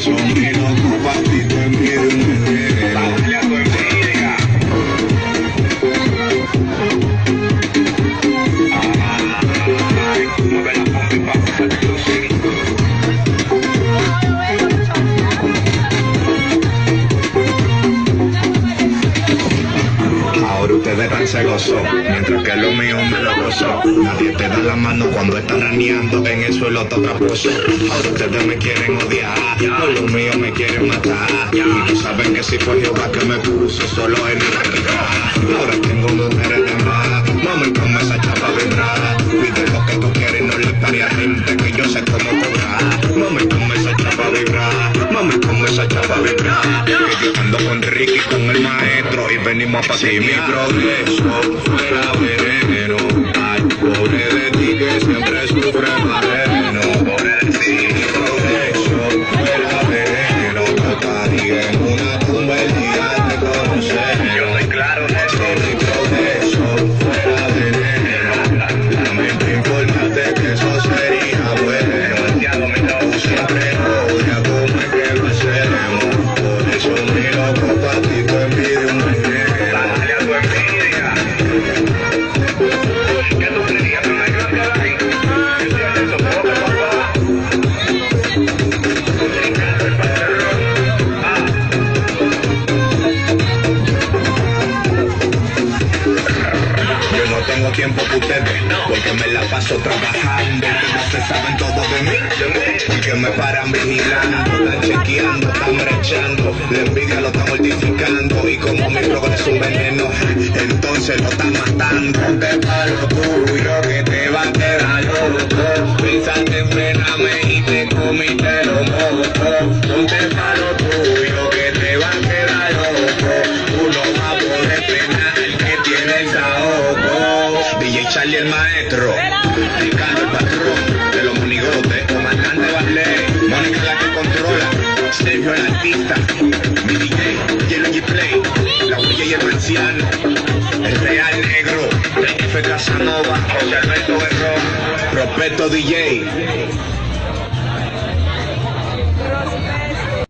eso mi loco patito envidia un mujer. Dale a tu envidia. Ay, mueve la pompa y pa' lucir. Ahora ustedes están celosos, mientras que lo mío me lo gozó. Nadie te da la mano cuando están raneando, en el suelo está traposo. Ahora ustedes me quieren odiar, por lo mío me quieren matar. Y no saben que si fue Jehová que me puso solo en mi realidad. Ahora tengo mujeres de más, mami come esa chapa vibrar. Pide lo que tú quieres y no le pare a gente que yo sé cómo cobrar. Mami come esa chapa vibrar, mami come esa chapa vibrar. Y yo ando con Ricky, con el maestro y venimos a pasear. Mi progreso fuera veneno, ay, pobre de ti que siempre sufre marreno. Pobre de ti, mi progreso fuera veneno, tocaría en una tumba el día de conocer. Yo soy claro de eso. Mi progreso fuera veneno, lamento informarte que eso sería bueno. Siempre odia como es que lo hacemos, por eso mi loco patito envidia un mujer. No tengo tiempo para ustedes, porque me la paso trabajando. Ustedes se saben todo de mí, porque me paran vigilando, están chequeando, están brechando. La envidia lo está mortificando, y como mi progreso es un veneno, entonces lo están matando. Ponte pa' lo tuyo, que te va a quedar loco. Pensaste en frenarme y te comiste los mocos. Ponte pa' lo tuyo, que te va a quedar loco. Uno va a poder frenar el que tiene el saoco. DJ Charlie el maestro, Ricardo el patrón de los monigotes, comandante Barley, Mónica la que controla, Sergio el artista, mi DJ, Yellow G-Play, la huella y el anciano, el real negro, F Casanova, José Alberto Berrón, Prospecto DJ.